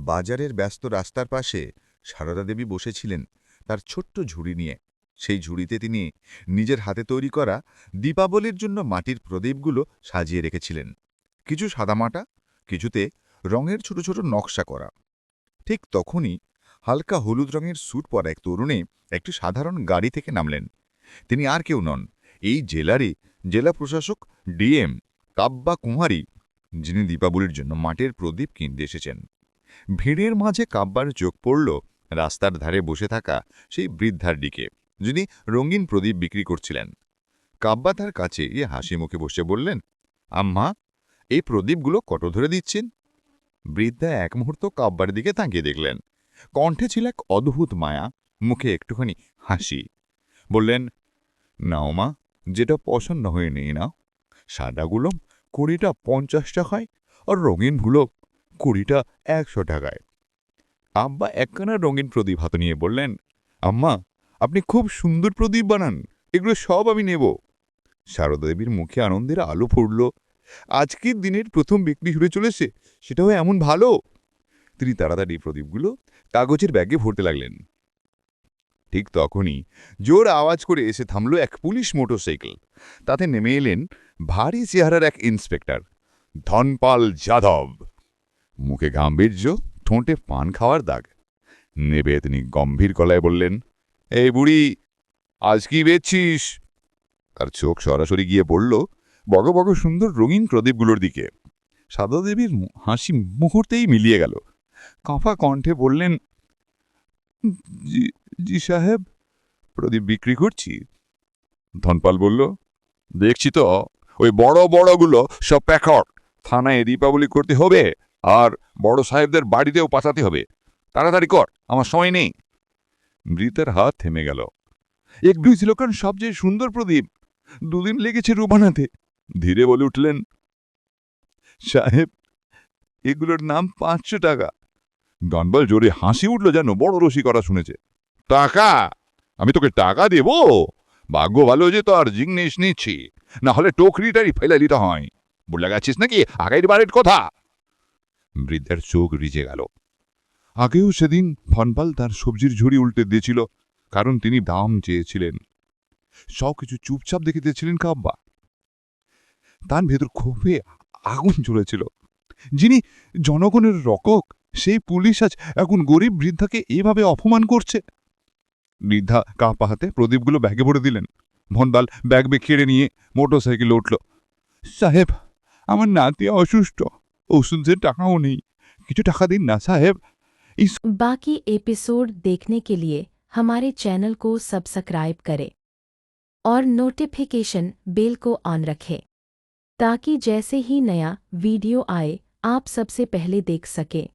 বাজারের ব্যস্ত রাস্তার পাশে সারদা দেবী বসেছিলেন তার ছোট্ট ঝুড়ি নিয়ে। সেই ঝুড়িতে তিনি নিজের হাতে তৈরি করা দীপাবলির জন্য মাটির প্রদীপগুলো সাজিয়ে রেখেছিলেন। কিছু সাদামাটা, কিছুতে রঙের ছোট ছোট নকশা করা। ঠিক তখনই হালকা হলুদ রঙের স্যুট পরা এক তরুণী একটি সাধারণ গাড়ি থেকে নামলেন। তিনি আর কেউ নন, এই জেলারই জেলা প্রশাসক ডিএম কাব্বা কুমারী, যিনি দীপাবলির জন্য মাটির প্রদীপ কিনতে এসেছেন। ভিড়ের মাঝে কাব্বার চোখ পড়ল রাস্তার ধারে বসে থাকা সেই বৃদ্ধার দিকে, যিনি রঙিন প্রদীপ বিক্রি করছিলেন। কাব্বা তার কাছে গিয়ে হাসি মুখে বসে বললেন, আম্মা, এই প্রদীপগুলো কত ধরে দিচ্ছেন? বৃদ্ধা এক মুহূর্ত কাব্বার দিকে তাকিয়ে দেখলেন। কণ্ঠে ছিল এক অদ্ভুত মায়া, মুখে একটুখানি হাসি। বললেন, নাও মা, যেটা পছন্দ হয়ে নেই নাও। সাদাগুলো 20টা 50 টাকায়, আর রঙিনগুলো 20টা 100 টাকায়। আব্বা একখানা রঙিন প্রদীপ হাতে নিয়ে বললেন, আম্মা, আপনি খুব সুন্দর প্রদীপ বানান, এগুলো সব আমি নেব। সারদা দেবীর মুখে আনন্দের আলো ফুটল। আজকের দিনের প্রথম বিক্রি হয়ে চলেছে, সেটাও এমন ভালো। তিনি তাড়াতাড়ি প্রদীপগুলো কাগজের ব্যাগে ভরতে লাগলেন। ঠিক তখনই জোর আওয়াজ করে এসে থামল এক পুলিশ মোটরসাইকেল। তাতে নেমে এলেন ভারী চেহারার এক ইন্সপেক্টর, ধনপাল যাদব। মুখে গাম্ভীর্য, ঠোঁটে পান খাওয়ার দাগ। নেবে তিনি গম্ভীর গলায় বললেন, এই বুড়ি, আজ কি বেচছিস? তার চোখ সরাসরি গিয়ে পড়ল বড় বড় সুন্দর রঙিন প্রদীপগুলোর দিকে। সারদা দেবীর হাসি মুহূর্তেই মিলিয়ে গেল। কাঁপা কণ্ঠে বললেন, জি জি সাহেব, প্রদীপ বিক্রি করছি। ধনপাল বলল, দেখছি তো, ওই বড় বড়গুলো সব প্যাকট। থানায় দীপাবলি করতে হবে, আর বড় সাহেবদের বাড়িতেও পাঠাতে হবে। তাড়াতাড়ি কর, আমার সময় নেই। বৃদ্ধার হাত থেমে গেল। একটুই ছিল কারণ সবচেয়ে সুন্দর প্রদীপ, 2 দিন লেগেছে রূপ বানাতে। ধীরে বলে উঠলেন, সাহেব, এগুলোর নাম 500 টাকা। ধনপাল জোরে হাসি উঠল, যেন বড় রসিকতা শুনেছে। টাকা? আমি তোকে টাকা দেব? ভাগ্য ভালো যে তো আর জিনিস নিচ্ছি, না হলে টোকরিটারি ফেলে দিতে হয়। বলে গেছিস নাকি আগের বারের কথা? বৃদ্ধার চোখ রিজে গেল। আগেও সেদিন ধনপাল তার সবজির ঝুড়ি উল্টে দিয়েছিল, কারণ তিনি দাম চেয়েছিলেন। সবকিছু চুপচাপ দেখিতেছিলেন কাব্বা। তার ভেতর ক্ষোভে আগুন জ্বলেছিল। যিনি জনগণের রক্ষক, সেই পুলিশ আজ এখন গরিব বৃদ্ধাকে এভাবে অপমান করছে। বৃদ্ধা কাঁপা হাতে প্রদীপগুলো ব্যাগে ভরে দিলেন। ধনপাল ব্যাগ কেড়ে নিয়ে মোটরসাইকেলে উঠল। সাহেব, আমার নাতি অসুস্থ, ওষুধের টাকাও নেই, কিছু টাকা দিন না সাহেব। बाकी एपिसोड देखने के लिए हमारे चैनल को सब्सक्राइब करें और नोटिफिकेशन बेल को ऑन रखें, ताकि जैसे ही नया वीडियो आए आप सबसे पहले देख सकें।